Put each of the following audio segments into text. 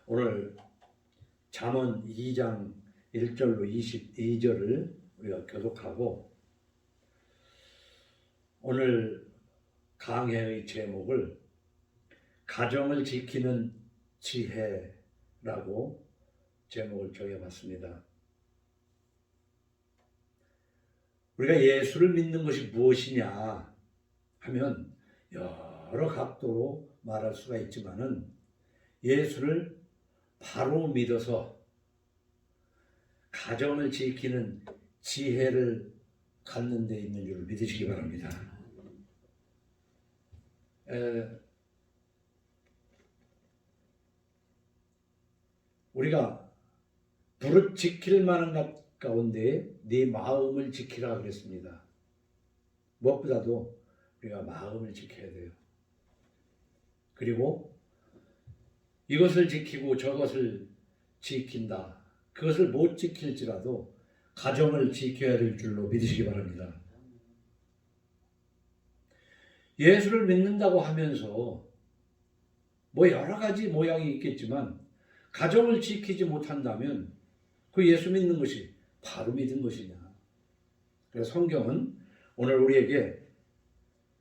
오늘 잠언 2장 1절로 22절을 우리가 교독하고 오늘 강해의 제목을 가정을 지키는 지혜라고 제목을 정해봤습니다. 우리가 예수를 믿는 것이 무엇이냐 하면 여러 각도로 말할 수가 있지만은 예수를 바로 믿어서 가정을 지키는 지혜를 갖는 데 있는 줄 믿으시기 바랍니다. 우리가 부르 지킬 만한 것 가운데 네 마음을 지키라 그랬습니다. 무엇보다도 우리가 마음을 지켜야 돼요. 그리고 이것을 지키고 저것을 지킨다. 그것을 못 지킬지라도 가정을 지켜야 될 줄로 믿으시기 바랍니다. 예수를 믿는다고 하면서 뭐 여러 가지 모양이 있겠지만 가정을 지키지 못한다면 그 예수 믿는 것이 바로 믿은 것이냐. 그래서 성경은 오늘 우리에게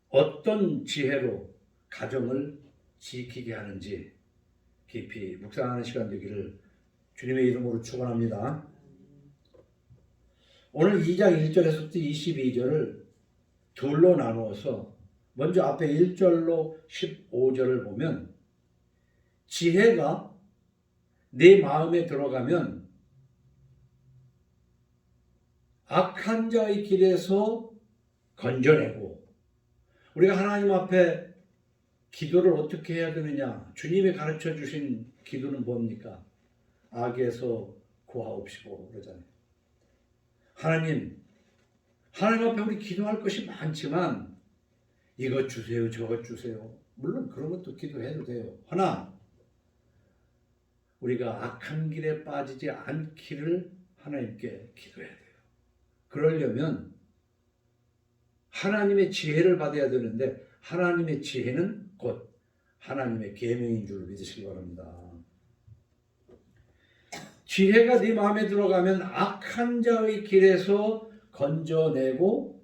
어떤 지혜로 가정을 지키게 하는지 깊이 묵상하는 시간 되기를 주님의 이름으로 축원합니다. 오늘 2장 1절에서부터 22절을 둘로 나누어서 먼저 앞에 1절로 15절을 보면 지혜가 네 마음에 들어가면 악한 자의 길에서 건져내고, 우리가 하나님 앞에 기도를 어떻게 해야 되느냐, 주님이 가르쳐 주신 기도는 뭡니까? 악에서 구하옵시고 그러잖아요. 하나님 앞에 우리 기도할 것이 많지만 이것 주세요, 저것 주세요. 물론 그런 것도 기도해도 돼요. 하나, 우리가 악한 길에 빠지지 않기를 하나님께 기도해야 돼요. 그러려면 하나님의 지혜를 받아야 되는데 하나님의 지혜는 곧 하나님의 계명인 줄 믿으시기 바랍니다. 지혜가 네 마음에 들어가면 악한 자의 길에서 건져내고,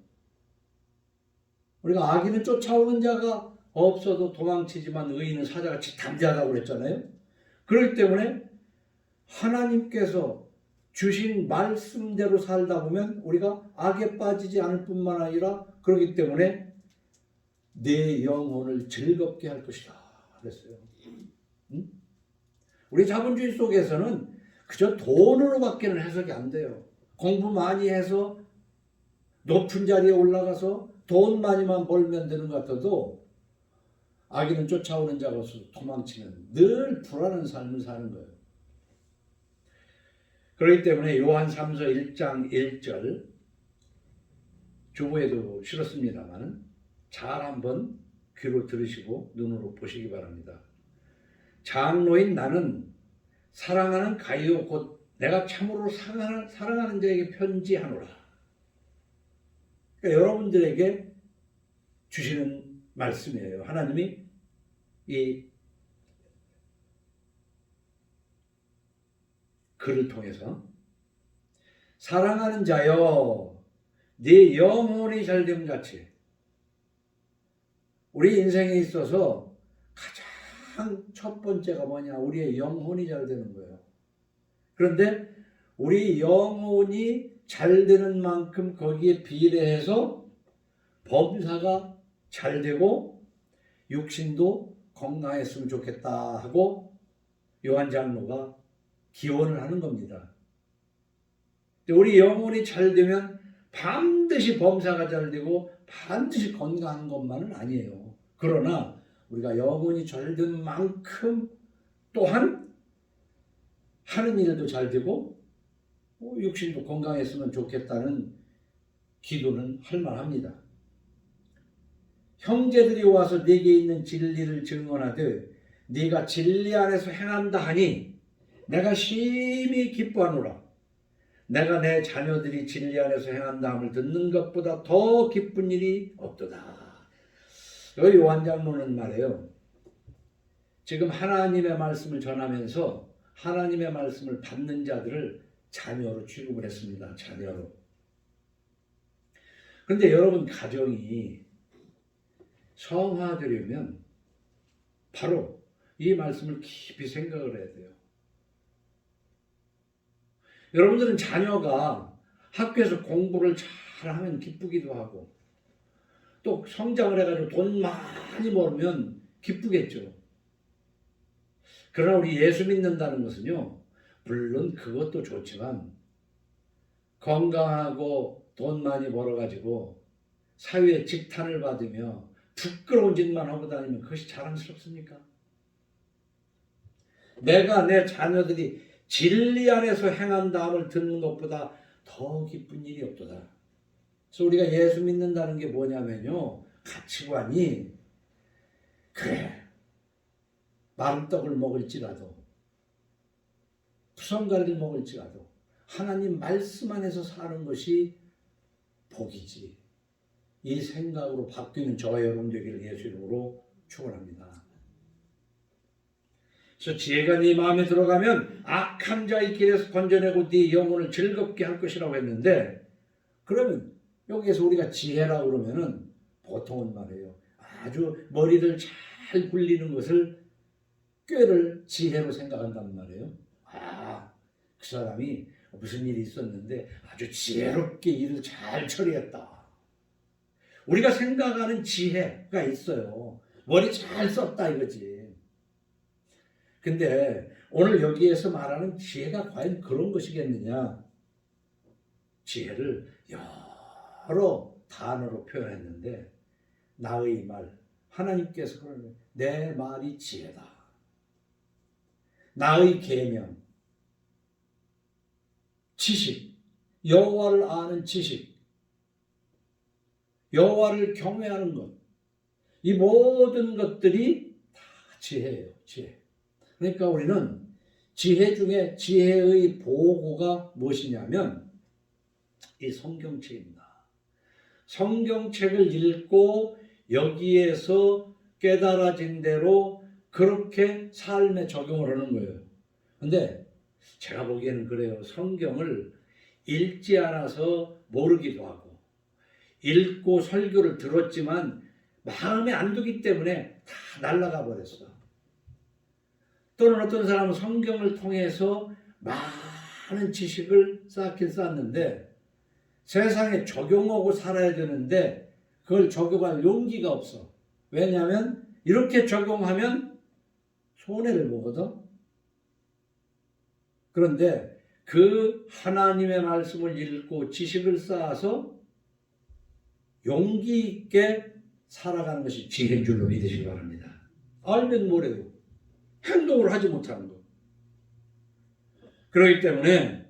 우리가 악인은 쫓아오는 자가 없어도 도망치지만 의인은 사자같이 담대하다고 그랬잖아요. 그렇기 때문에 하나님께서 주신 말씀대로 살다 보면 우리가 악에 빠지지 않을 뿐만 아니라 그렇기 때문에 내 영혼을 즐겁게 할 것이다 그랬어요. 우리 자본주의 속에서는 그저 돈으로밖에는 해석이 안 돼요. 공부 많이 해서 높은 자리에 올라가서 돈 많이만 벌면 되는 것 같아도 악인은 쫓아오는 자가 없어서 도망치는 늘 불안한 삶을 사는 거예요. 그렇기 때문에 요한 3서 1장 1절 주보에도 실었습니다만 잘 한번 귀로 들으시고 눈으로 보시기 바랍니다. 장로인 나는 사랑하는 가이오 곧 내가 참으로 사랑하는 자에게 편지하노라. 그러니까 여러분들에게 주시는 말씀이에요. 하나님이 이 글을 통해서 사랑하는 자여 네 영혼이 잘됨 같이, 우리 인생에 있어서 가장 첫 번째가 뭐냐? 우리의 영혼이 잘 되는 거예요. 그런데 우리 영혼이 잘 되는 만큼 거기에 비례해서 범사가 잘 되고 육신도 건강했으면 좋겠다 하고 요한 장로가 기원을 하는 겁니다. 우리 영혼이 잘 되면 반드시 범사가 잘 되고 반드시 건강한 것만은 아니에요. 그러나 우리가 영혼이 잘 된 만큼 또한 하는 일도 잘 되고 육신도 건강했으면 좋겠다는 기도는 할 만합니다. 형제들이 와서 네게 있는 진리를 증언하되 네가 진리 안에서 행한다 하니 내가 심히 기뻐하노라. 내가 내 자녀들이 진리 안에서 행한다 함을 듣는 것보다 더 기쁜 일이 없도다. 여기 요한 장로는 말해요. 지금 하나님의 말씀을 전하면서 하나님의 말씀을 받는 자들을 자녀로 취급을 했습니다. 자녀로. 그런데 여러분, 가정이 성화되려면 바로 이 말씀을 깊이 생각을 해야 돼요. 여러분들은 자녀가 학교에서 공부를 잘하면 기쁘기도 하고 또 성장을 해가지고 돈 많이 벌면 기쁘겠죠. 그러나 우리 예수 믿는다는 것은요, 물론 그것도 좋지만 건강하고 돈 많이 벌어가지고 사회에 직탄을 받으며 부끄러운 짓만 하고 다니면 그것이 자랑스럽습니까? 내가 내 자녀들이 진리 안에서 행한다함을 듣는 것보다 더 기쁜 일이 없도다. 그래서 우리가 예수 믿는다는 게 뭐냐면요, 가치관이 그래, 마른 떡을 먹을지라도 푸성가리를 먹을지라도 하나님 말씀 안에서 사는 것이 복이지, 이 생각으로 바뀌는 저와 여러분 되기를 예수 이름으로 축원합니다. 그래서 지혜가 네 마음에 들어가면 악한 자의 길에서 건져내고 네 영혼을 즐겁게 할 것이라고 했는데, 그러면 여기에서 우리가 지혜라고 그러면은 보통은 말이에요, 아주 머리를 잘 굴리는 것을 꾀를 지혜로 생각한단 말이에요. 그 사람이 무슨 일이 있었는데 아주 지혜롭게 일을 잘 처리했다. 우리가 생각하는 지혜가 있어요. 머리 잘 썼다 이거지. 근데 오늘 여기에서 말하는 지혜가 과연 그런 것이겠느냐? 지혜를 여러 단어로 표현했는데, 나의 말, 하나님께서 그러는 내 말이 지혜다. 나의 계명, 지식, 여호와를 아는 지식, 여호와를 경외하는 것, 이 모든 것들이 다 지혜예요. 지혜. 그러니까 우리는 지혜 중에 지혜의 보고가 무엇이냐면 이 성경책입니다. 성경책을 읽고 여기에서 깨달아진 대로 그렇게 삶에 적용을 하는 거예요. 근데 제가 보기에는 그래요. 성경을 읽지 않아서 모르기도 하고, 읽고 설교를 들었지만 마음에 안 두기 때문에 다 날아가 버렸어. 또는 어떤 사람은 성경을 통해서 많은 지식을 쌓긴 쌓았는데 세상에 적용하고 살아야 되는데 그걸 적용할 용기가 없어. 왜냐하면 이렇게 적용하면 손해를 보거든. 그런데 그 하나님의 말씀을 읽고 지식을 쌓아서 용기 있게 살아가는 것이 지혜인 줄로 믿으시기 바랍니다. 알면 뭐래요? 행동을 하지 못하는 것. 그렇기 때문에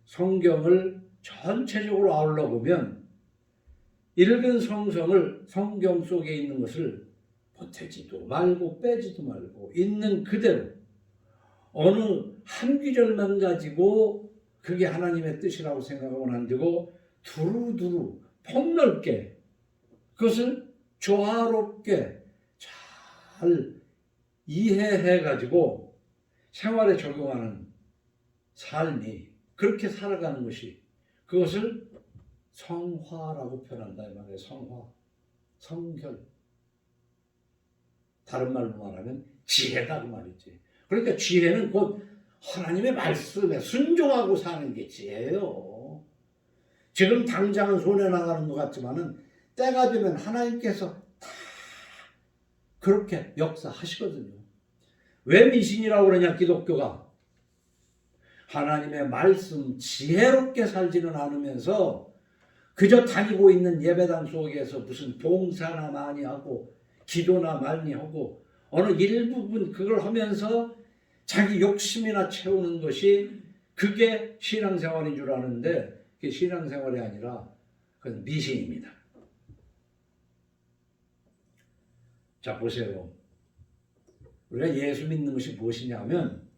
성경을 전체적으로 아울러 보면 읽은 성성을 성경 속에 있는 것을 보태지도 말고 빼지도 말고 있는 그대로 어느 한 구절만 가지고 그게 하나님의 뜻이라고 생각하고는 안 되고 두루두루 폭넓게 그것을 조화롭게 잘 이해해가지고 생활에 적용하는 삶이, 그렇게 살아가는 것이, 그것을 성화라고 표현한다 이 말이에요. 성화, 성결. 다른 말로 말하면 지혜다 그 말이지. 그러니까 지혜는 곧 하나님의 말씀에 순종하고 사는 게 지혜예요. 지금 당장은 손해 나가는 것 같지만은 때가 되면 하나님께서 다 그렇게 역사하시거든요. 왜 미신이라고 그러냐? 기독교가 하나님의 말씀 지혜롭게 살지는 않으면서 그저 다니고 있는 예배당 속에서 무슨 봉사나 많이 하고 기도나 많이 하고 어느 일부분 그걸 하면서 자기 욕심이나 채우는 것이 그게 신앙생활인 줄 아는데 그게 신앙생활이 아니라 그건 미신입니다. 자, 보세요. 우리가 예수 믿는 것이 무엇이냐면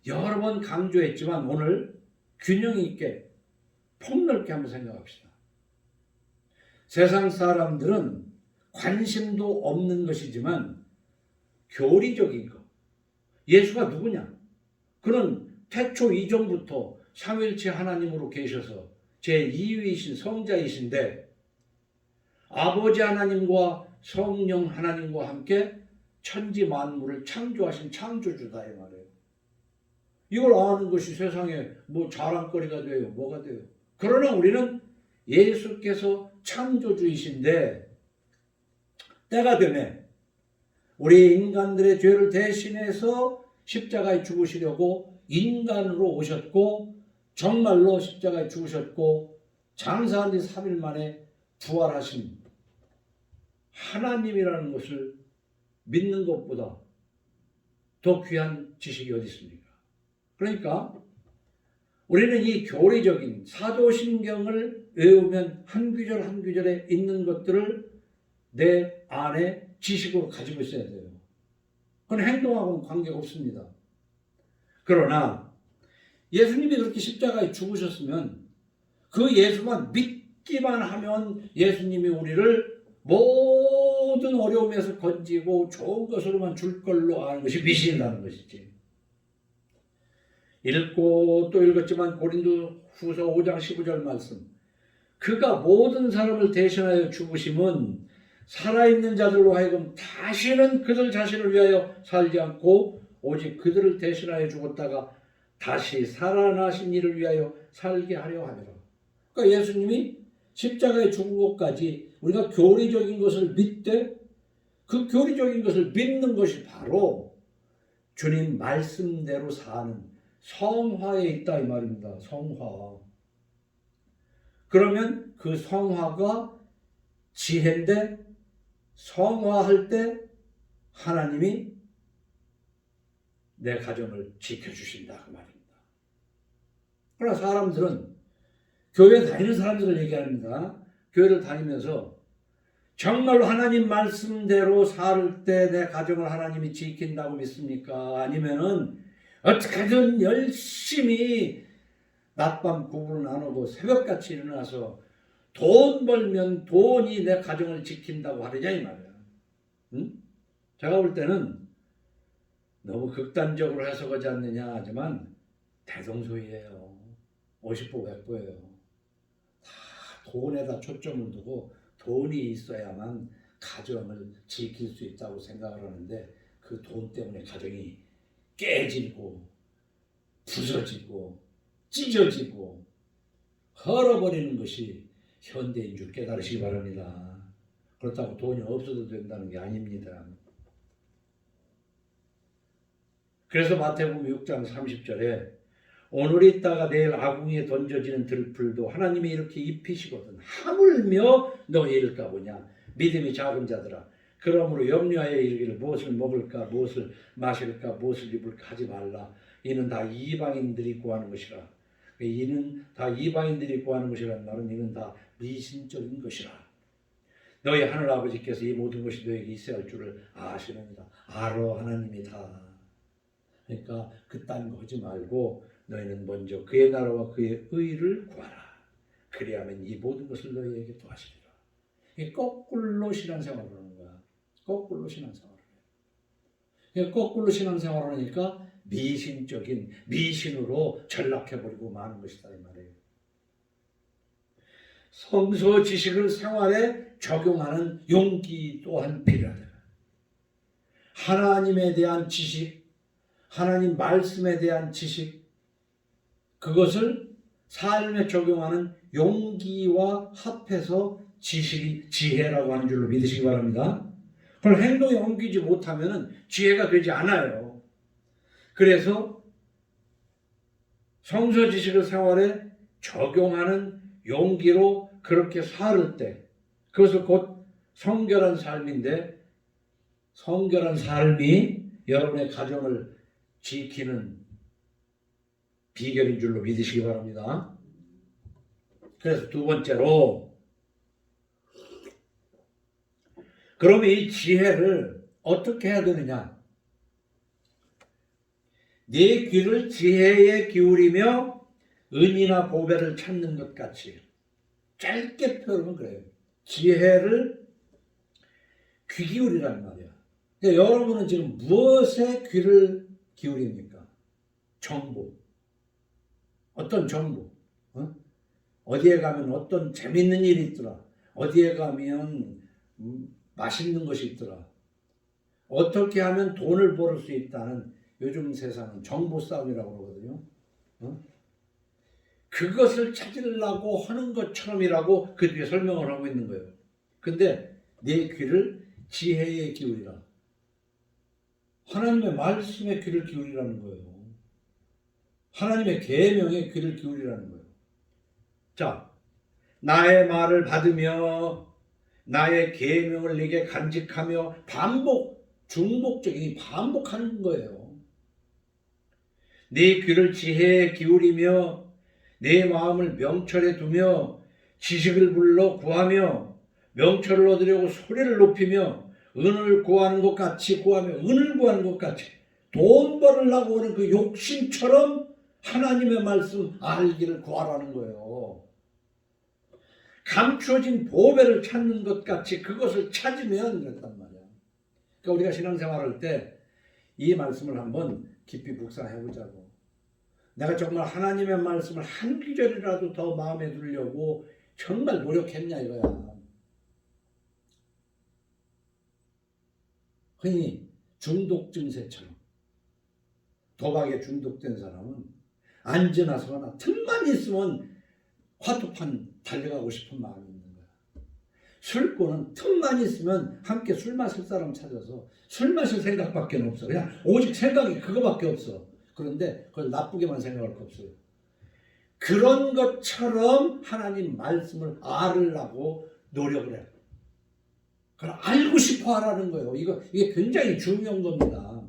여러 번 강조했지만 오늘 균형 있게 폭넓게 한번 생각합시다. 세상 사람들은 관심도 없는 것이지만 교리적인 것. 예수가 누구냐? 그는 태초 이전부터 삼위일체 하나님으로 계셔서 제2위이신 성자이신데 아버지 하나님과 성령 하나님과 함께 천지 만물을 창조하신 창조주다 이 말이에요. 이걸 아는 것이 세상에 뭐 자랑거리가 돼요? 뭐가 돼요? 그러나 우리는 예수께서 창조주이신데 때가 되면 우리 인간들의 죄를 대신해서 십자가에 죽으시려고 인간으로 오셨고 정말로 십자가에 죽으셨고 장사한 지 3일 만에 부활하신 하나님이라는 것을 믿는 것보다 더 귀한 지식이 어디 있습니까? 그러니까 우리는 이 교리적인 사도신경을 외우면 한 구절 한 구절에 있는 것들을 내 안에 지식으로 가지고 있어야 돼요. 그건 행동하고는 관계가 없습니다. 그러나 예수님이 그렇게 십자가에 죽으셨으면 그 예수만 믿기만 하면 예수님이 우리를 모든 어려움에서 건지고 좋은 것으로만 줄 걸로 아는 것이 미신이라는 것이지. 읽고 또 읽었지만 고린도후서 5장 15절 말씀, 그가 모든 사람을 대신하여 죽으심은 살아있는 자들로 하여금 다시는 그들 자신을 위하여 살지 않고 오직 그들을 대신하여 죽었다가 다시 살아나신 이를 위하여 살게 하려 함이라. 그러니까 예수님이 십자가에 죽은 것까지 우리가 교리적인 것을 믿되 그 교리적인 것을 믿는 것이 바로 주님 말씀대로 사는 성화에 있다 이 말입니다. 성화. 그러면 그 성화가 지혜인데 성화할 때 하나님이 내 가정을 지켜주신다 그 말입니다. 그러나 사람들은 교회 다니는 사람들을 얘기합니다. 교회를 다니면서 정말로 하나님 말씀대로 살 때 내 가정을 하나님이 지킨다고 믿습니까? 아니면은 어떻게든 열심히 낮밤 구분을 안 하고 새벽같이 일어나서 돈 벌면 돈이 내 가정을 지킨다고 하느냐 이 말이야. 응? 제가 볼 때는 너무 극단적으로 해석하지 않느냐 하지만 대동소이해요. 50보 100보예요. 다 돈에다 초점을 두고 돈이 있어야만 가정을 지킬 수 있다고 생각을 하는데 그 돈 때문에 가정이 깨지고 부서지고 찢어지고 헐어버리는 것이 현대인 줄 깨달으시기 바랍니다. 그렇다고 돈이 없어도 된다는 게 아닙니다. 그래서 마태복음 6장 30절에 오늘 있다가 내일 아궁이에 던져지는 들풀도 하나님이 이렇게 입히시거든 하물며 너희 잃을까 보냐 믿음이 작은 자들아 그러므로 염려하여 이르기를 무엇을 먹을까 무엇을 마실까 무엇을 입을까 하지 말라 이는 다 이방인들이 구하는 것이라 이는 다 이방인들이 구하는 것이라는 말은 이는 다 미신적인 것이라 너희 하늘아버지께서 이 모든 것이 너에게 있어야 할 줄을 아시느니라 알아 하나님이 다 그러니까 그딴 거 하지 말고 너희는 먼저 그의 나라와 그의 의를 구하라. 그리하면 이 모든 것을 너희에게 더하시리라. 이게 거꾸로 신앙생활을 하는 거야. 거꾸로 신앙생활을 해. 거꾸로 생활을 하니까 미신적인 미신으로 전락해버리고 마는 것이다 이 말이에요. 성서 지식을 생활에 적용하는 용기 또한 필요하다. 하나님에 대한 지식, 하나님 말씀에 대한 지식, 그것을 삶에 적용하는 용기와 합해서 지식이 지혜라고 하는 줄로 믿으시기 바랍니다. 그걸 행동에 옮기지 못하면 지혜가 되지 않아요. 그래서 성서 지식을 생활에 적용하는 용기로 그렇게 살을 때 그것을 곧 성결한 삶인데 성결한 삶이 여러분의 가정을 지키는 비결인 줄로 믿으시기 바랍니다. 그래서 두 번째로 그러면 이 지혜를 어떻게 해야 되느냐? 네 귀를 지혜에 기울이며 은이나 보배를 찾는 것 같이 짧게 표현하면 그래요. 지혜를 귀 기울이란 말이야. 그러니까 여러분은 지금 무엇에 귀를 기울입니까? 정보. 어떤 정보, 어? 어디에 가면 어떤 재밌는 일이 있더라. 어디에 가면 맛있는 것이 있더라. 어떻게 하면 돈을 벌 수 있다는 요즘 세상은 정보 싸움이라고 그러거든요. 어? 그것을 찾으려고 하는 것처럼이라고 그 뒤에 설명을 하고 있는 거예요. 근데 내 귀를 지혜에 기울이라. 하나님의 말씀에 귀를 기울이라는 거예요. 하나님의 계명에 귀를 기울이라는 거예요. 자, 나의 말을 받으며 나의 계명을 네게 간직하며 중복적인 반복하는 거예요. 네 귀를 지혜에 기울이며 내 마음을 명철에 두며 지식을 불러 구하며 명철을 얻으려고 소리를 높이며 은을 구하는 것 같이 구하며 은을 구하는 것 같이 돈 벌으려고 하는 그 욕심처럼 하나님의 말씀 알기를 구하라는 거예요. 감추어진 보배를 찾는 것 같이 그것을 찾으면 그랬단 말이야. 그러니까 우리가 신앙생활할 때 이 말씀을 한번 깊이 묵상해 보자고. 내가 정말 하나님의 말씀을 한 구절이라도 더 마음에 두려고 정말 노력했냐 이거야. 흔히 중독 증세처럼 도박에 중독된 사람은 앉으나 서나 틈만 있으면 화투판 달려가고 싶은 마음이 있는 거야. 술꾼은 틈만 있으면 함께 술 마실 사람 찾아서 술 마실 생각밖에 없어. 그냥 오직 생각이 그거밖에 없어. 그런데 그걸 나쁘게만 생각할 거 없어요. 그런 것처럼 하나님 말씀을 알으려고 노력을 해요. 그걸 알고 싶어 하라는 거예요. 이게 굉장히 중요한 겁니다.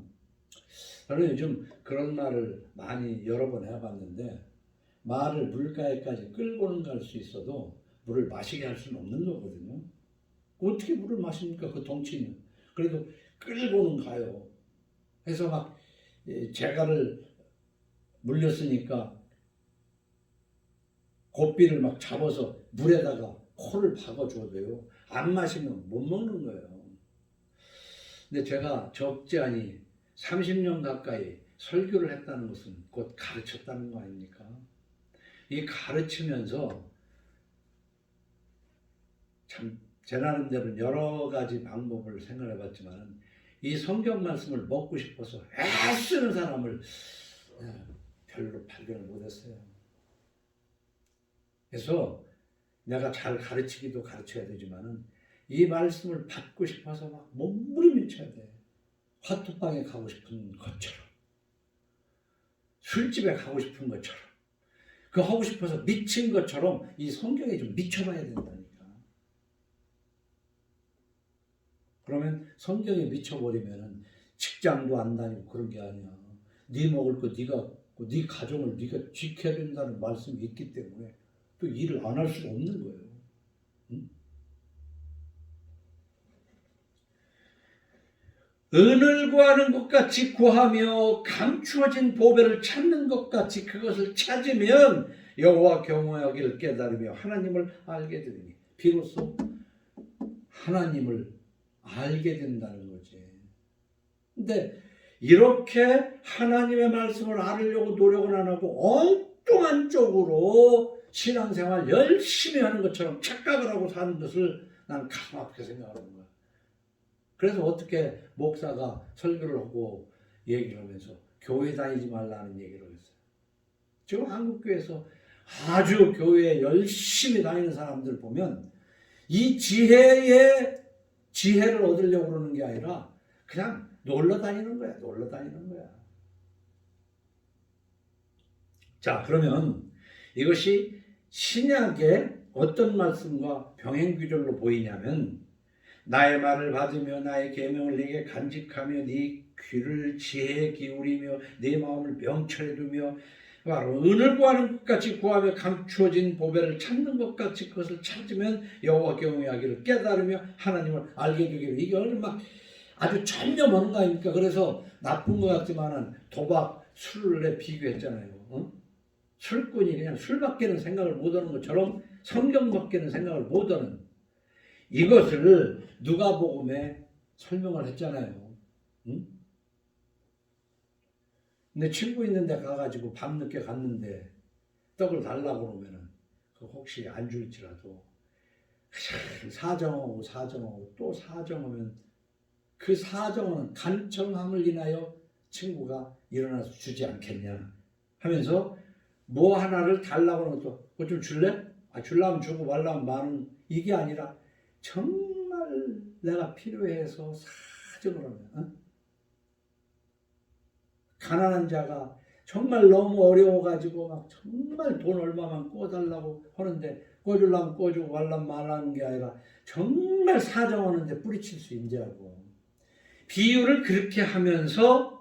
저는 요즘 그런 말을 많이 여러 번 해봤는데 말을 물가에까지 끌고는 갈 수 있어도 물을 마시게 할 수는 없는 거거든요. 어떻게 물을 마십니까? 그 덩치는. 그래도 끌고는 가요. 해서 막 재갈을 물렸으니까 고삐를 막 잡아서 물에다가 코를 박아줘도요. 안 마시면 못 먹는 거예요. 근데 제가 적지 않이 30년 가까이 설교를 했다는 것은 곧 가르쳤다는 거 아닙니까? 이 가르치면서 참 제 나름대로 여러 가지 방법을 생각해 봤지만 이 성경 말씀을 먹고 싶어서 애쓰는 사람을 별로 발견을 못했어요. 그래서 내가 잘 가르치기도 가르쳐야 되지만은 이 말씀을 받고 싶어서 막 몸부림쳐야 돼. 화투방에 가고 싶은 것처럼, 술집에 가고 싶은 것처럼, 그 하고 싶어서 미친 것처럼 이 성경에 좀 미쳐봐야 된다니까. 그러면 성경에 미쳐버리면 직장도 안 다니고 그런 게 아니야. 네 먹을 거 네가, 네 가정을 네가 지켜야 된다는 말씀이 있기 때문에 또 일을 안 할 수가 없는 거예요. 응? 은을 구하는 것 같이 구하며 감추어진 보배를 찾는 것 같이 그것을 찾으면 여호와 경외하기를 깨달으며 하나님을 알게 되리니 비로소 하나님을 알게 된다는 거지. 근데 이렇게 하나님의 말씀을 알으려고 노력을 안 하고 엉뚱한 쪽으로 신앙생활 열심히 하는 것처럼 착각을 하고 사는 것을 난 가슴 아프게 생각하는 거야. 그래서 어떻게 목사가 설교를 하고 얘기를 하면서 교회 다니지 말라는 얘기를 했어요. 지금 한국교회에서 아주 교회에 열심히 다니는 사람들 보면 이 지혜를 얻으려고 그러는 게 아니라 그냥 놀러 다니는 거야. 놀러 다니는 거야. 자, 그러면 이것이 신약의 어떤 말씀과 병행규절로 보이냐면 나의 말을 받으며 나의 계명을 네게 간직하며 네 귀를 지혜에 기울이며 네 마음을 명철에 두며 바로 은을 구하는 것 같이 구하며 감추어진 보배를 찾는 것 같이 그것을 찾으면 여호와 경외하기를 깨달으며 하나님을 알게 되기를. 이게 얼마나 아주 전념하는 거 아닙니까? 그래서 나쁜 것 같지만은 도박, 술에 비교했잖아요. 어? 술꾼이 그냥 술밖에는 생각을 못하는 것처럼 성경밖에는 생각을 못하는 이것을 누가복음에 설명을 했잖아요. 응? 내 친구 있는 데 가가지고 밤늦게 갔는데 떡을 달라고 그러면은 그 혹시 안 줄지라도 사정하고 사정하고 또 사정하면 그 사정은 간청함을 인하여 친구가 일어나서 주지 않겠냐 하면서 뭐 하나를 달라고 하는 것도 그거 좀 줄래? 줄라면 주고 말라면 마는 이게 아니라 정말 내가 필요해서 사정을 하면 가난한 자가 정말 너무 어려워가지고 막 정말 돈 얼마만 꿔달라고 하는데 꿔주려면 꿔주고 말라면 말하는 게 아니라 정말 사정하는데 뿌리칠 수 인지하고 비유를 그렇게 하면서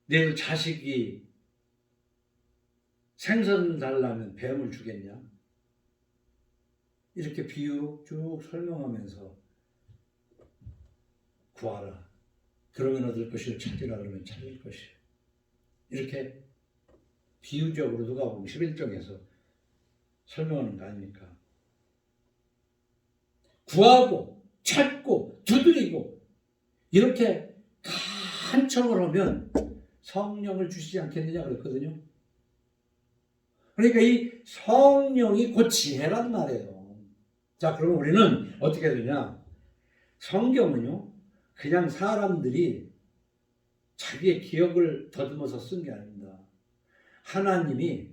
내 자식이 생선 달라면 뱀을 주겠냐? 이렇게 비유로 쭉 설명하면서 구하라. 그러면 얻을 것이요 찾으라 그러면 찾을 것이요. 이렇게 비유적으로 누가복음 11장에서 설명하는 거 아닙니까? 구하고 찾고 두드리고 이렇게 간청을 하면 성령을 주시지 않겠느냐 그랬거든요. 그러니까 이 성령이 곧 지혜란 말이에요. 자, 그럼 우리는 어떻게 되냐? 성경은요, 그냥 사람들이 자기의 기억을 더듬어서 쓴 게 아닙니다. 하나님이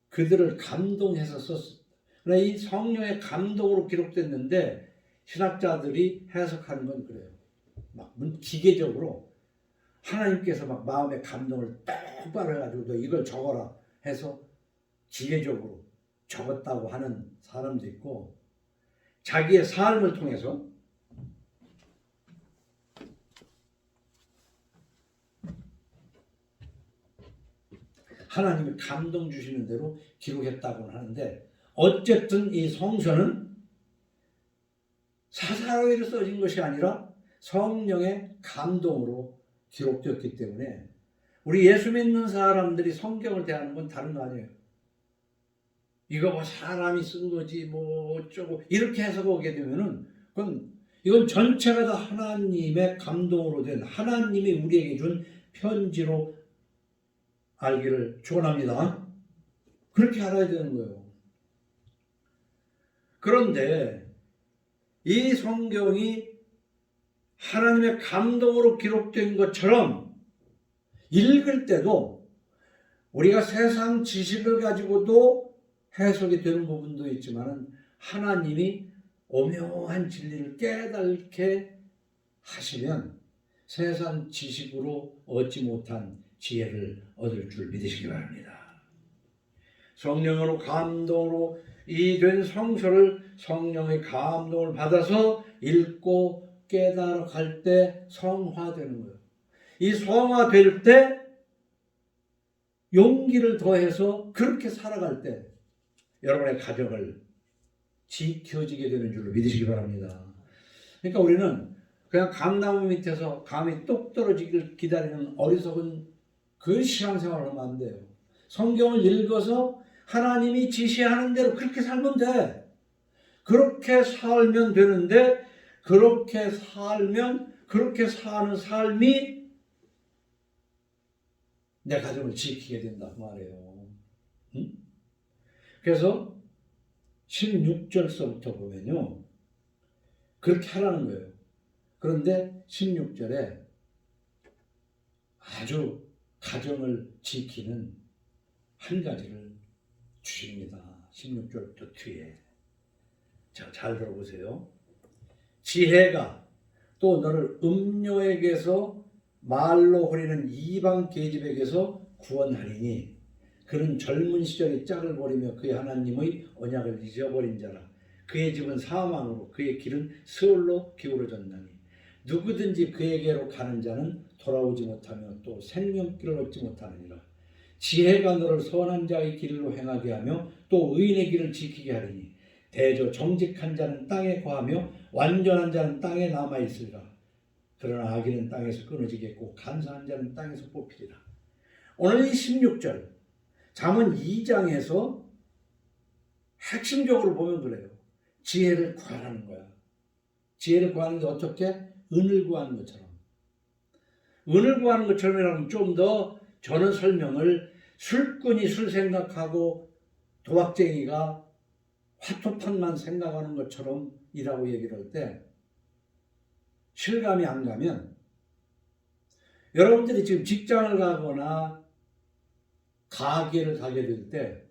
그들을 감동해서 썼습니다. 그러나 이 성령의 감동으로 기록됐는데 신학자들이 해석하는 건 그래요. 막 기계적으로 하나님께서 막 마음의 감동을 똑바로 해가지고 너 이걸 적어라 해서 기계적으로 적었다고 하는 사람도 있고 자기의 삶을 통해서 하나님이 감동 주시는 대로 기록했다고는 하는데 어쨌든 이 성서는 사사로이로 써진 것이 아니라 성령의 감동으로 기록되었기 때문에 우리 예수 믿는 사람들이 성경을 대하는 건 다른 거 아니에요. 이거 뭐 사람이 쓴 거지 뭐 어쩌고 이렇게 해석하게 되면은 이건 전체가 다 하나님의 감동으로 된 하나님이 우리에게 준 편지로 알기를 축원합니다. 그렇게 알아야 되는 거예요. 그런데 이 성경이 하나님의 감동으로 기록된 것처럼 읽을 때도 우리가 세상 지식을 가지고도 해석이 되는 부분도 있지만 하나님이 오묘한 진리를 깨닫게 하시면 세상 지식으로 얻지 못한 지혜를 얻을 줄 믿으시기 바랍니다. 성령으로 감동으로 이 된 성서를 성령의 감동을 받아서 읽고 깨달아 갈 때 성화되는 거예요. 이 성화될 때 용기를 더해서 그렇게 살아갈 때 여러분의 가정을 지켜지게 되는 줄로 믿으시기 바랍니다. 그러니까 우리는 그냥 감나무 밑에서 감이 똑 떨어지길 기다리는 어리석은 그 신앙생활을 하면 안 돼요. 성경을 읽어서 하나님이 지시하는 대로 그렇게 살면 돼. 그렇게 살면 되는데 그렇게 사는 삶이 내 가정을 지키게 된다 그 말이에요. 응? 그래서 16절서부터 보면요. 그렇게 하라는 거예요. 그런데 16절에 아주 가정을 지키는 한 가지를 주십니다. 16절부터 뒤에. 자, 잘 들어보세요. 지혜가 또 너를 음료에게서 말로 버리는 이방 계집에게서 구원하리니 그는 젊은 시절에 짝을 버리며 그의 하나님의 언약을 잊어버린 자라. 그의 집은 사망으로 그의 길은 스올로 기울어졌나니 누구든지 그에게로 가는 자는 돌아오지 못하며 또 생명길을 얻지 못하느니라. 지혜가 너를 선한 자의 길로 행하게 하며 또 의인의 길을 지키게 하리니 대저 정직한 자는 땅에 거하며 완전한 자는 땅에 남아있으리라. 그러나 악인은 땅에서 끊어지겠고 간사한 자는 땅에서 뽑히리라. 오늘 이 16절 잠언 2장에서 핵심적으로 보면 그래요. 지혜를 구하라는 거야. 지혜를 구하는데 어떻게? 은을 구하는 것처럼. 은을 구하는 것처럼이라면 좀 더 저는 설명을 술꾼이 술 생각하고 도박쟁이가 화토판만 생각하는 것처럼 이라고 얘기를 할 때 실감이 안 가면 여러분들이 지금 직장을 가거나 가게를 가게 될 때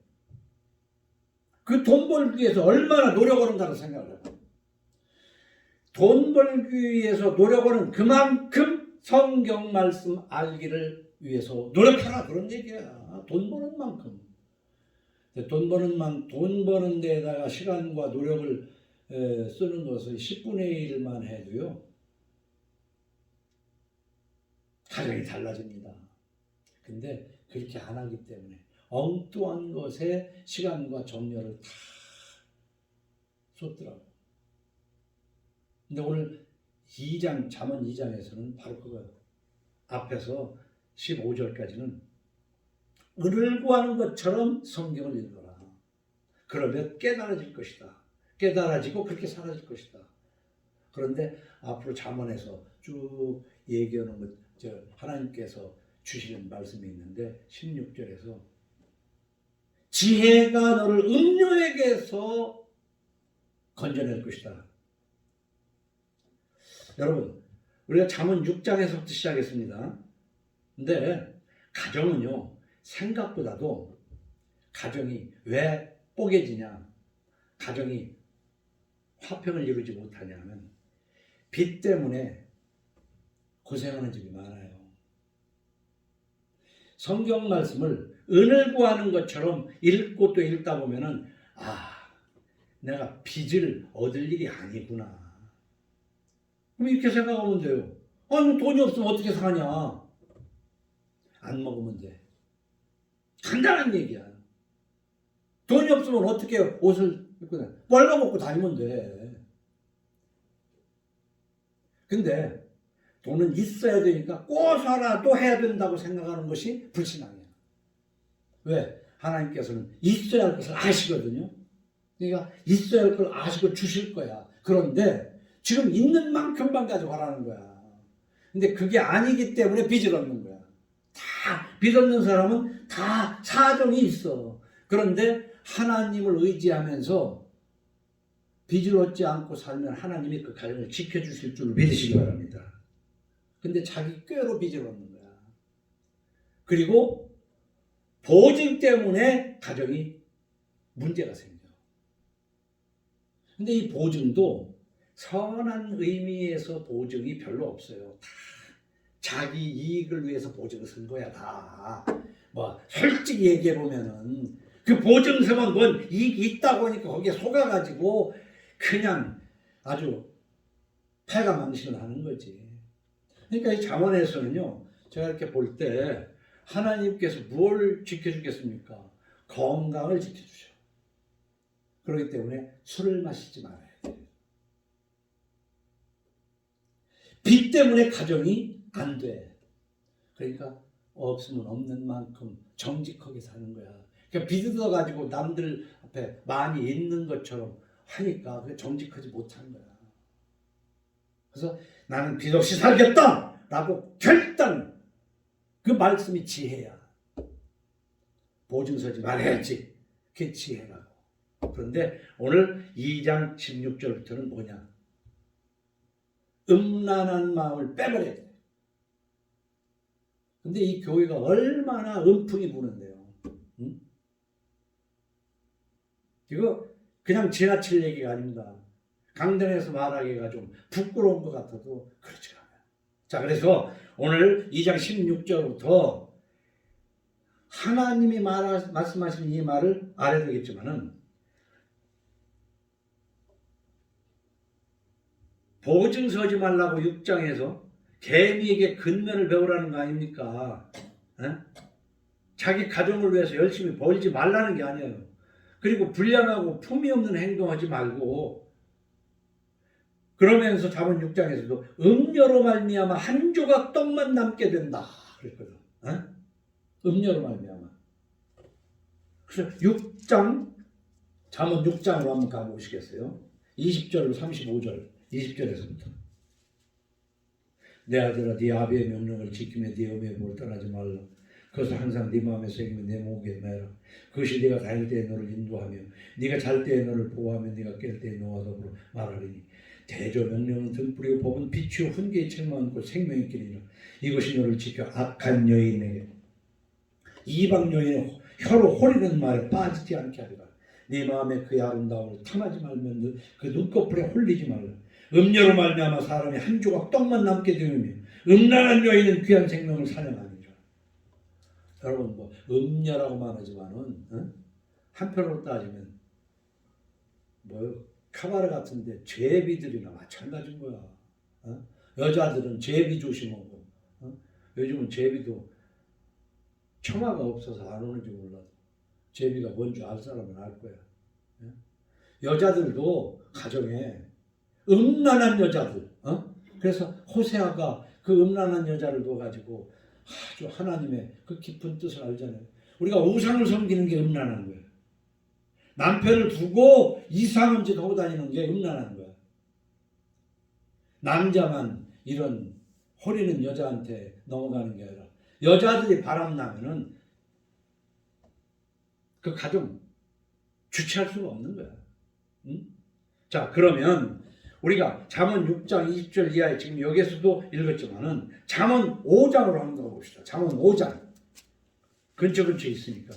그 돈 벌기 위해서 얼마나 노력하는가를 생각을 해요. 돈 벌기 위해서 노력하는 그만큼 성경 말씀 알기를 위해서 노력하라 그런 얘기야. 돈 버는 만큼. 돈 버는 데에다가 시간과 노력을 쓰는 것을 10분의 1만 해도요. 가정이 달라집니다. 근데 그렇게 안 하기 때문에 엉뚱한 것에 시간과 정열을 다 쏟더라고요. 근데 오늘 2장, 잠언 2장에서는 바로 그거 앞에서 15절까지는 은을 구하는 것처럼 성경을 읽어라. 그러면 깨달아질 것이다. 깨달아지고 그렇게 사라질 것이다. 그런데 앞으로 잠언에서 쭉 얘기하는 것, 하나님께서 주시는 말씀이 있는데 16절에서 지혜가 너를 음료에게서 건져낼 것이다. 여러분, 우리가 잠언 6장에서부터 시작했습니다. 근데 가정은요, 생각보다도 가정이 왜 뽀개지냐, 가정이 화평을 이루지 못하냐면 빚 때문에 고생하는 집이 많아요. 성경 말씀을 은을 구하는 것처럼 읽고 또 읽다 보면은 내가 빚을 얻을 일이 아니구나. 그럼 이렇게 생각하면 돼요. 아니 돈이 없으면 어떻게 사냐? 안 먹으면 돼. 간단한 얘기야. 돈이 없으면 어떻게 옷을 입고 다녀? 빨가 먹고 다니면 돼. 근데 돈은 있어야 되니까 꼭 하나도 해야 된다고 생각하는 것이 불신앙이야. 왜? 하나님께서는 있어야 할 것을 아시거든요. 그러니까 있어야 할 걸 아시고 주실 거야. 그런데 지금 있는 만큼만 가져가라는 거야. 근데 그게 아니기 때문에 빚을 얻는 거야. 다 빚 얻는 사람은 다 사정이 있어. 그런데 하나님을 의지하면서 빚을 얻지 않고 살면 하나님이 그 가정을 지켜주실 줄 믿으시기 바랍니다. 근데 자기 꾀로 빚을 얻는 거야. 그리고 보증 때문에 가정이 문제가 생겨. 근데 이 보증도 선한 의미에서 보증이 별로 없어요. 다 자기 이익을 위해서 보증을 쓴 거야. 다. 솔직히 얘기해 보면은 그 보증서만 뭔 이익이 있다고 하니까 거기에 속아가지고 그냥 아주 패가망신을 하는 거지. 그러니까 이 잠언에서는요, 제가 이렇게 볼 때 하나님께서 뭘 지켜주겠습니까? 건강을 지켜주셔. 그렇기 때문에 술을 마시지 말아야 돼. 빚 때문에 가정이 안 돼. 그러니까 없으면 없는 만큼 정직하게 사는 거야. 그러니까 빚을 가지고 남들 앞에 많이 있는 것처럼 하니까 그게 정직하지 못한 거야. 그래서 나는 빚 없이 살겠다 라고 결단, 그 말씀이 지혜야. 보증 서지 말아야지. 그게 지혜라고. 그런데 오늘 2장 16절부터는 뭐냐? 음란한 마음을 빼버려야 돼. 근데 이 교회가 얼마나 음풍이 부는데요. 응? 이거 그냥 지나칠 얘기가 아닙니다. 강단에서 말하기가 좀 부끄러운 것 같아도 그렇지가 않아요. 자, 그래서 오늘 2장 16절부터 하나님이 말씀하신 이 말을 알아야 되겠지만은 보증 서지 말라고 6장에서 개미에게 근면을 배우라는 거 아닙니까? 에? 자기 가정을 위해서 열심히 벌지 말라는 게 아니에요. 그리고 불량하고 품위 없는 행동하지 말고, 그러면서 잠언 6장에서도 음료로 말미암아 한 조각 떡만 남게 된다 그랬거든. 에? 음료로 말미암아. 그래서 6장, 잠언 6장으로 한번 가보시겠어요? 20절로 35절, 20절에서부터. 내 아들아 네 아비의 명령을 지키며 네 어미의 뭘 떠나지 말라. 그것을 항상 네 마음에 새기며 내 목에 매라. 그것이 네가 다닐 때에 너를 인도하며 네가 잘 때에 너를 보호하며 네가 깰 때에 너와 더불어 말하리니 대저 명령은 등불이요 법은 빛이요 훈계의 책망은 곧 생명의 길이라. 이것이 너를 지켜 악한 여인에게 이방 여인의 혀로 호리는 말에 빠지지 않게 하리라. 네 마음에 그의 아름다움을 탐하지 말며 그 눈꺼풀에 홀리지 말라. 음녀로 말미암아 사람이 한 조각 떡만 남게 되며 음란한 여인은 귀한 생명을 사냥하니라. 여러분 뭐 음녀라고 말하지만은 한편으로 따지면 뭐 카바레 같은데 제비들이나 마찬가지인 거야. 여자들은 제비 조심하고 요즘은 제비도 처마가 없어서 안 오는지 몰라도 제비가 뭔지 알 사람은 알 거야. 여자들도 가정에 음란한 여자들, 그래서 호세아가 그 음란한 여자를 둬가지고 아주 하나님의 그 깊은 뜻을 알잖아요. 우리가 우상을 섬기는 게 음란한 거예요. 남편을 두고 이상한 짓 하고 다니는 게 음란한 거야. 남자만 이런 호리는 여자한테 넘어가는 게 아니라 여자들이 바람나면은 그 가정 주체할 수가 없는 거야. 응? 자, 그러면 우리가 잠언 6장 20절 이하에 지금 여기에서도 읽었지만은 잠언 5장으로 한번 가봅시다. 잠언 5장 근처 있으니까.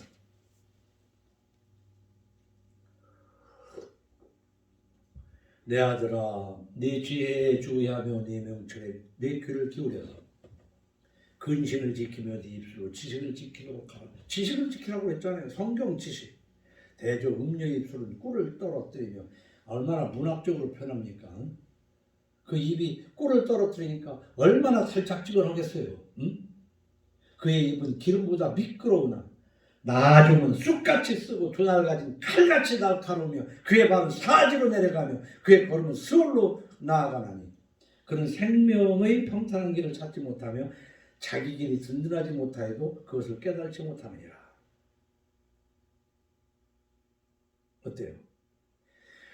내 아들아 네 지혜에 주의하며 네 명철에 네 귀를 기울여서 근신을 지키며 네 입술로 지식을 지키도록 하라. 지식을 지키라고 했잖아요. 성경 지식. 대저 음녀의 입술은 꿀을 떨어뜨리며 얼마나 문학적으로 표현합니까? 그 입이 꿀을 떨어뜨리니까 얼마나 살짝지근하겠어요. 응? 그의 입은 기름보다 미끄러우나 나중은 쑥같이 쓰고 두 날 가진 칼같이 날카로우며 그의 발은 사지로 내려가며 그의 걸음은 스올로 나아가나니 그는 생명의 평탄한 길을 찾지 못하며 자기 길이 든든하지 못하여도 그것을 깨달지 못하느니라. 어때요?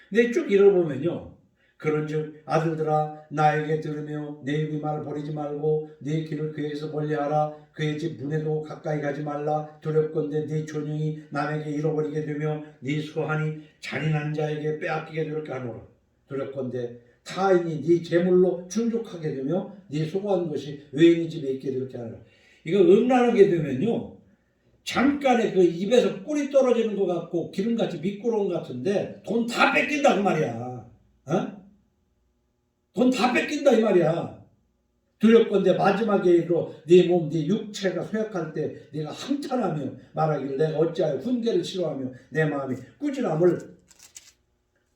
근데 쭉 읽어보면요. 그런즉 아들들아 나에게 들으며 내 입의 말을 버리지 말고 네 길을 그에게서 멀리하라. 그의 집 문에도 가까이 가지 말라. 두렵건대 네 존영이 남에게 잃어버리게 되며 네 수고하니 잔인한 자에게 빼앗기게 될까 하노라. 두렵건대 타인이 네 재물로 충족하게 되며 네 수고한 것이 외인의 집에 있게 될까 하노라. 이거 음란하게 되면요. 잠깐에 그 입에서 꿀이 떨어지는 것 같고 기름같이 미끄러운 것 같은데 돈 다 뺏긴다 그 말이야. 돈 다 뺏긴다 이 말이야. 두렵건대 마지막에 이르러 네 몸, 네 육체가 쇠약할 때 네가 한탄하며 말하기를 내가 어찌하여 훈계를 싫어하며 내 마음이 꾸지람을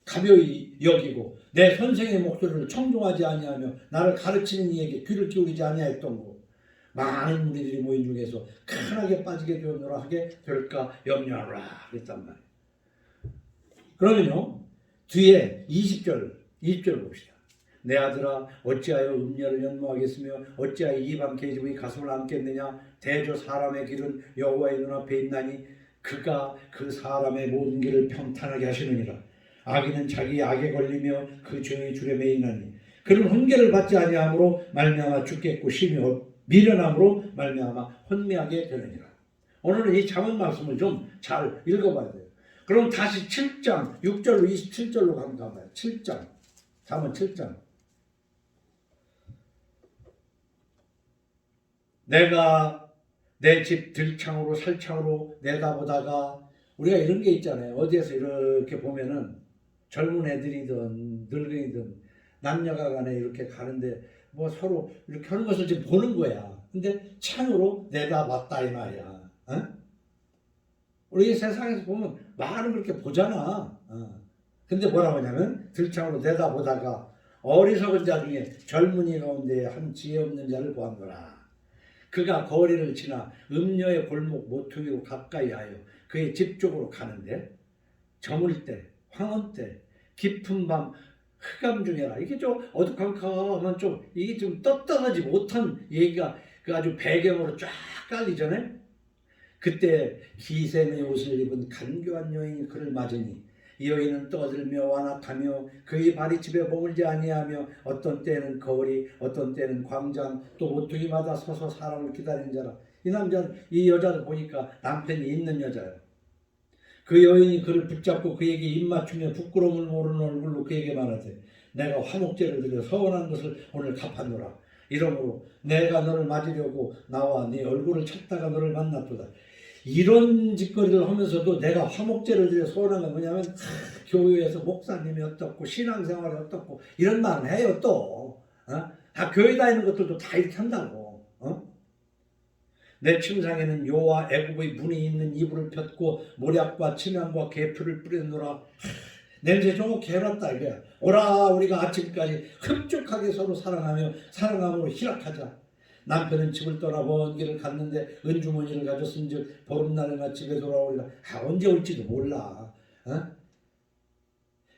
가벼이 여기고 내 선생의 목소리를 청종하지 아니하며 나를 가르치는 이에게 귀를 기울이지 아니하였던 거. 많은 무리들이 모인 중에서 큰하게 빠지게 되었노라 하게 될까 염려하라 그랬단 말이에요. 그러면요 뒤에 20절 봅시다. 내 아들아 어찌하여 음녀를 연모하겠으며 어찌하여 이방 계집의 가슴을 안겠느냐. 대저 사람의 길은 여호와의 눈앞에 있나니 그가 그 사람의 모든 길을 평탄하게 하시느니라. 악인은 자기 악에 걸리며 그 죄의 줄에 매이나니 그는 훈계를 받지 아니함으로 말미암아 죽겠고 심히 미련함으로 말미암아 혼미하게 되느니라. 오늘은 이 잠언 말씀을 좀 잘 읽어봐야 돼요. 그럼 다시 7장 6절로 27절로 한번 가봐요. 7장 잠언 7장. 내가 내 집 들창으로 살창으로 내다보다가 우리가 이런 게 있잖아요. 어디에서 이렇게 보면은 젊은 애들이든 늙은이든 남녀가 간에 이렇게 가는데 뭐 서로 이렇게 하는 것을 지금 보는 거야. 근데 창으로 내다봤다 이 말이야. 우리 세상에서 보면 많은 그렇게 보잖아. 근데 뭐라고 하냐면 들창으로 내다보다가 어리석은 자 중에 젊은이 가운데 한 지혜 없는 자를 보았노라. 그가 거리를 지나 음녀의 골목 모퉁이로 가까이 하여 그의 집 쪽으로 가는데 저물 때, 황혼 때, 깊은 밤 흑암 중에라. 이게 좀 어두컴컴하면 좀 이게 좀 떳떳하지 못한 얘기가 그 아주 배경으로 쫙 깔리잖아요. 그때 기생의 옷을 입은 간교한 여인이 그를 맞으니 이 여인은 떠들며 완악하며 그의 발이 집에 머물지 아니하며 어떤 때는 거리 어떤 때는 광장 또 모퉁이마다 서서 사람을 기다리는 자라. 이 남자는 이 여자를 보니까 남편이 있는 여자예요. 그 여인이 그를 붙잡고 그에게 입맞추며 부끄러움을 모르는 얼굴로 그에게 말하되 내가 화목제를 드려 서원한 것을 오늘 갚았노라. 이러므로 내가 너를 맞으려고 나와 네 얼굴을 찾다가 너를 만났도다. 이런 짓거리를 하면서도 내가 화목제를 드려 서원한 건 뭐냐면 교회에서 목사님이 어떻고 신앙생활이 어떻고 이런 말은 해요 또. 다 교회 다니는 것들도 다 이렇게 한다고. 내 침상에는 요와 애굽의 문이 있는 이불을 폈고 모략과 침향과 계풀을 뿌렸노라. 냄새 좋게 해놨다 이거야. 오라 우리가 아침까지 흡족하게 서로 사랑하며 사랑함으로 희락하자. 남편은 집을 떠나 먼 길을 갔는데 은주머니를 가졌은즉 보름날에나 집에 돌아오리라. 언제 올지도 몰라.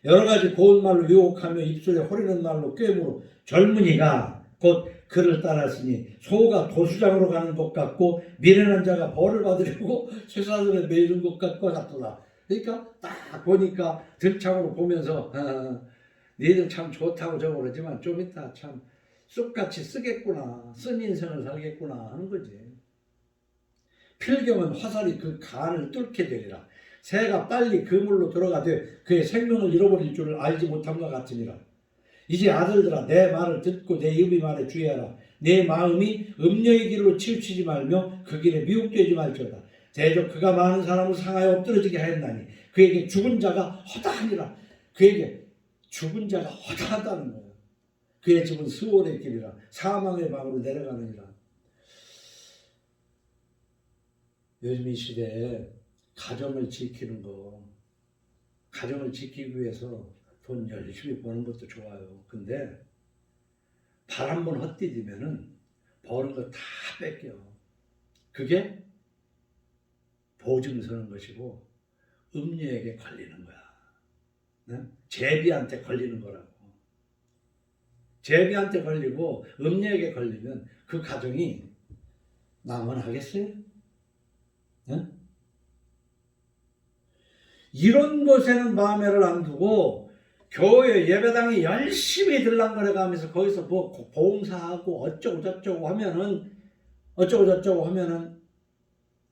여러 가지 고운 말로 유혹하며 입술에 호리는 말로 꿰물어 젊은이가 곧 그를 따랐으니 소가 도수장으로 가는 것 같고 미련한 자가 벌을 받으려고 쇠사슬에 매이는 것 같더라. 그러니까 딱 보니까 들창으로 보면서 니들 참 좋다고 저거 그러지만 좀 이따 참 쑥같이 쓰겠구나, 쓴 인생을 살겠구나 하는 거지. 필경은 화살이 그 간을 뚫게 되리라. 새가 빨리 그물로 들어가되 그의 생명을 잃어버릴 줄을 알지 못함과 같으니라. 이제 아들들아 내 말을 듣고 내 입의 말에 주의하라. 내 마음이 음녀의 길로 치우치지 말며 그 길에 미혹되지 말지어다. 대저 그가 많은 사람을 상하여 엎드러지게 하였나니 그에게 죽은 자가 허다하니라. 그에게 죽은 자가 허다하다는 거예요. 그의 집은 스올의 길이라 사망의 방으로 내려가느니라. 요즘 이 시대에 가정을 지키는 거, 가정을 지키기 위해서 돈 열심히 버는 것도 좋아요. 근데 발 한 번 헛디디면은 버는 거 다 뺏겨. 그게 보증 서는 것이고 음녀에게 걸리는 거야. 네? 제비한테 걸리는 거라고. 제비한테 걸리고 음녀에게 걸리면 그 가정이 남원하겠어요? 네? 이런 것에는 마음에를 안 두고 교회 예배당에 열심히 들락거려 가면서 거기서 뭐 봉사하고 어쩌고 저쩌고 하면은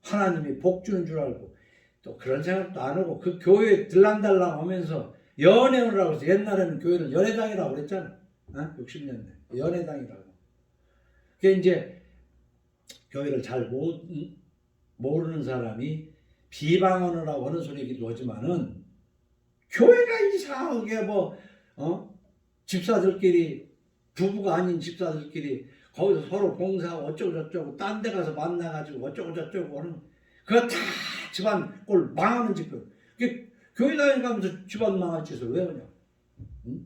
하나님이 복 주는 줄 알고 또 그런 생각도 안 하고 그 교회에 들락달락 하면서 연애를 하고 해서 옛날에는 교회를 연애당이라고 그랬잖아. 60년대 연애당이라고. 그게 이제 교회를 잘 모르는 사람이 비방언을 하고 하는 소리이기도 하지만은 교회가 이상하게 집사들끼리 부부가 아닌 집사들끼리 거기서 서로 봉사하고 어쩌고 저쩌고 딴 데 가서 만나가지고 어쩌고 저쩌고 하는 그거 다 집안 꼴 망하는 짓거. 교회 다니면서 집안 망할 짓을 왜 하냐? 응?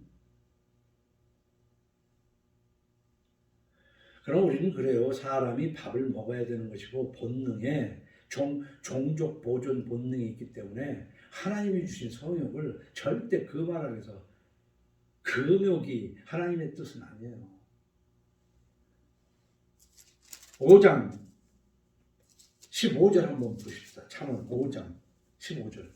그럼 우리는 그래요. 사람이 밥을 먹어야 되는 것이고 본능에 종족 보존 본능이 있기 때문에 하나님이 주신 성욕을 절대 금하라 해서 금욕이 하나님의 뜻은 아니에요. 5장 15절 한번 보십시다. 잠언 5장 15절.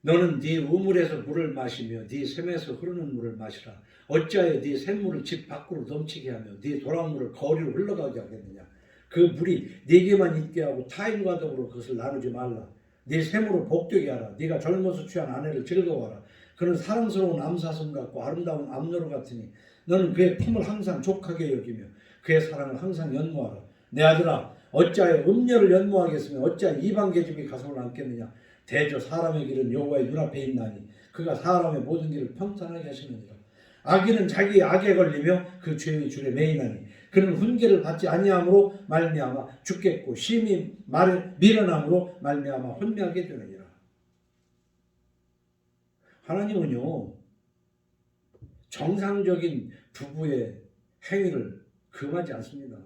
너는 네 우물에서 물을 마시며 네 샘에서 흐르는 물을 마시라. 어찌하여 네 샘물을 집 밖으로 넘치게 하며 네 도랑물을 거리로 흘러가게 하겠느냐. 그 물이 네게만 있게 하고 타인과 더불어 그것을 나누지 말라. 네 샘으로 복되게 하라. 네가 젊어서 취한 아내를 즐거워하라. 그는 사랑스러운 암사슴 같고 아름다운 암노루 같으니 너는 그의 품을 항상 족하게 여기며 그의 사랑을 항상 연모하라. 내 아들아 어찌하여 음녀를 연모하겠으며 어찌하여 이방 계집이 가슴을 안겠느냐. 대저 사람의 길은 여호와의 눈앞에 있나니 그가 사람의 모든 길을 평탄하게 하시느니라. 악인은 자기의 악에 걸리며 그 죄의 줄에 매이나니 그는 훈계를 받지 아니함으로 말미암아 죽겠고 심히 미련함으로 말미암아 혼미하게 되느니라. 하나님은요 정상적인 부부의 행위를 금하지 않습니다.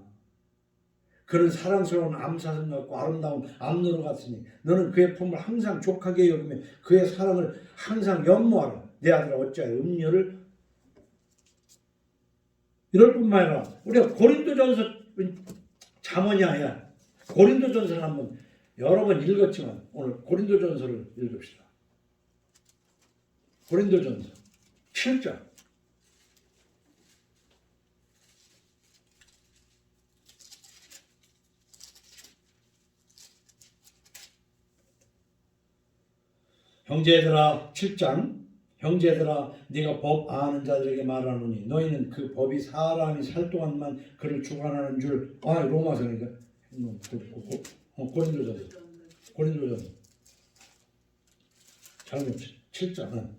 그는 사랑스러운 암사슴 같고 아름다운 암노루 같으니 너는 그의 품을 항상 족하게 여기며 그의 사랑을 항상 연모하라. 내 아들아 어찌하여 음녀를 이럴 뿐만 아니라 우리가 고린도전서 잠언이 아니야. 고린도전서를 한번 여러 번 읽었지만 오늘 고린도전서를 읽읍시다. 고린도전서 7장. 형제들아 7장. 형제들아 네가 법 아는 자들에게 말하노니 너희는 그 법이 사람이 살 동안만 그를 주관하는 줄. 로마서니까 고린도전서 잘못 7장은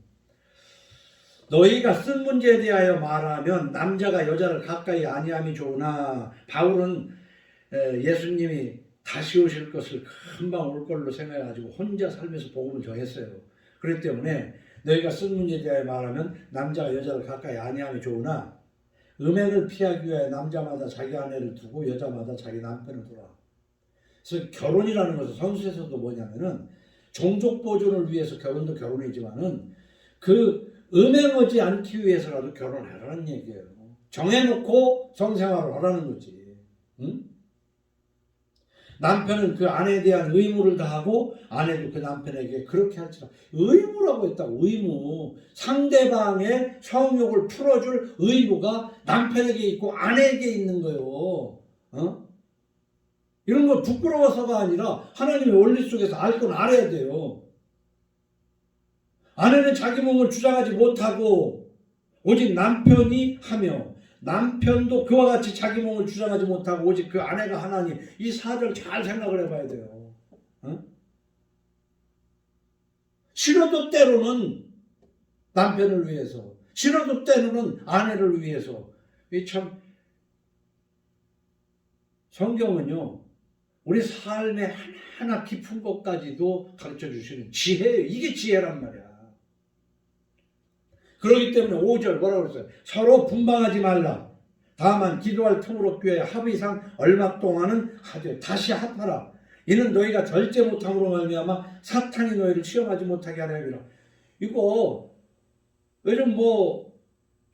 너희가 쓴 문제에 대하여 말하면 남자가 여자를 가까이 아니함이 좋으나 바울은 예수님이 다시 오실 것을 금방 올 걸로 생각해가지고 혼자 살면서 복음을 정했어요. 그렇기 때문에 너희가 쓴 문제에 대하여 말하면 남자가 여자를 가까이 아니함이 좋으나 음행을 피하기 위하여 남자마다 자기 아내를 두고 여자마다 자기 남편을 두라. 그래서 결혼이라는 것은 성수에서도 뭐냐면은 종족 보존을 위해서 결혼도 결혼이지만은 그 음행하지 않기 위해서라도 결혼하라는 얘기예요. 정해놓고 성생활을 하라는 거지. 응? 남편은 그 아내에 대한 의무를 다하고 아내도 그 남편에게 그렇게 할지라. 의무라고 했다고. 의무. 상대방의 성욕을 풀어줄 의무가 남편에게 있고 아내에게 있는 거예요. 이런 거 부끄러워서가 아니라 하나님의 원리 속에서 알 건 알아야 돼요. 아내는 자기 몸을 주장하지 못하고 오직 남편이 하며 남편도 그와 같이 자기 몸을 주장하지 못하고 오직 그 아내가 하나니. 이 사절 잘 생각을 해봐야 돼요. 싫어도 때로는 남편을 위해서, 싫어도 때로는 아내를 위해서. 이 참 성경은요 우리 삶의 하나하나 깊은 것까지도 가르쳐 주시는 지혜예요. 이게 지혜란 말이야. 그렇기 때문에 5절 뭐라고 그랬어요? 서로 분방하지 말라. 다만 기도할 틈을 얻기 위하여 합의상 얼마 동안은 하되 다시 합하라. 이는 너희가 절제 못함으로 말미암아 사탄이 너희를 시험하지 못하게 하려 함이라. 이거 요즘 뭐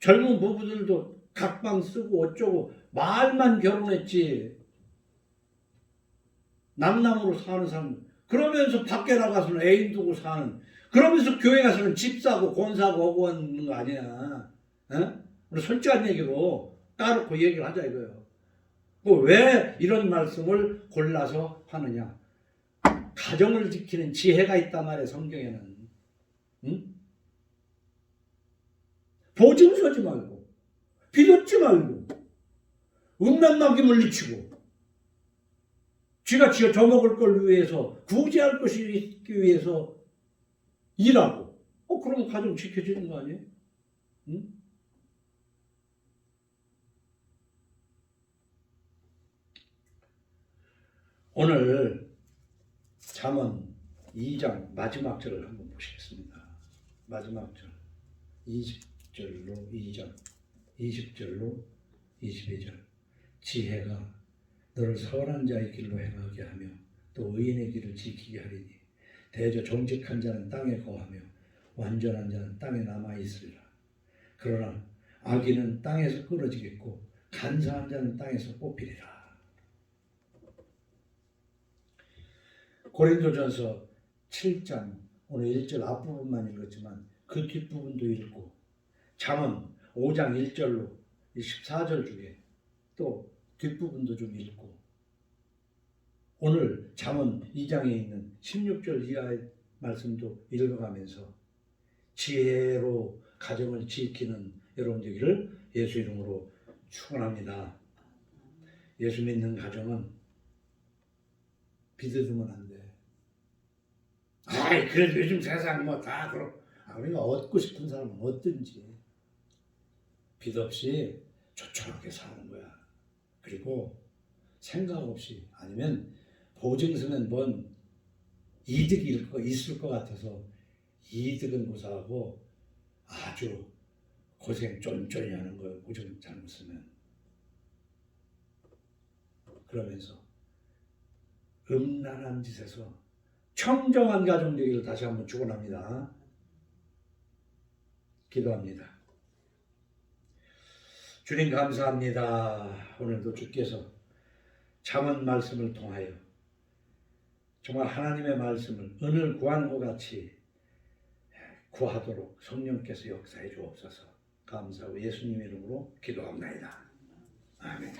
젊은 부부들도 각방 쓰고 어쩌고 말만 결혼했지 남남으로 사는 사람, 그러면서 밖에 나가서는 애인 두고 사는, 그러면서 교회 가서는 집 사고 돈 사고 하고 하는 거 아니야. 우리 솔직한 얘기로 따놓고 얘기를 하자 이거예요. 왜 이런 말씀을 골라서 하느냐? 가정을 지키는 지혜가 있단 말이에요. 성경에는. 보증 서지 말고 빚없지 말고 음란마귀 물리치고 쥐가 쥐어 져먹을 걸 위해서 구제할 것이 있기 위해서 일하고 그러면 가정 지켜지는 거 아니에요? 오늘 잠언 2장 마지막 절을 한번 보시겠습니다. 마지막 절 20절로 2장 20절로 22절. 지혜가 너를 선한 자의 길로 행하게 하며 또 의인의 길을 지키게 하리니 대저 정직한 자는 땅에 거하며 완전한 자는 땅에 남아있으리라. 그러나 악인은 땅에서 끊어지겠고 간사한 자는 땅에서 뽑히리라. 고린도전서 7장 오늘 1절 앞부분만 읽었지만 그 뒷부분도 읽고 잠언 5장 1절로 14절 중에 또 뒷부분도 좀 읽고 오늘 잠언 2장에 있는 16절 이하의 말씀도 읽어가면서 지혜로 가정을 지키는 여러분 되기를 예수 이름으로 축원합니다. 예수 믿는 가정은 비드으면 안 돼. 그래도 요즘 세상 뭐 다 그렇고 우리가 얻고 싶은 사람은 얻든지 빚 없이 조촐하게 사는 거야. 그리고 생각 없이 아니면 보증서는 뭔 이득이 있을 것 같아서 이득은 무사하고 아주 고생 쫀쫀히 하는 거예요. 보증 잘못 쓰면. 그러면서 음란한 짓에서 청정한 가정 되기를 다시 한번 축원합니다. 기도합니다. 주님 감사합니다. 오늘도 주께서 잠언 말씀을 통하여 정말 하나님의 말씀을 은을 구하는 것 같이 구하도록 성령께서 역사해 주옵소서. 감사하고 예수님 이름으로 기도합니다. 아멘.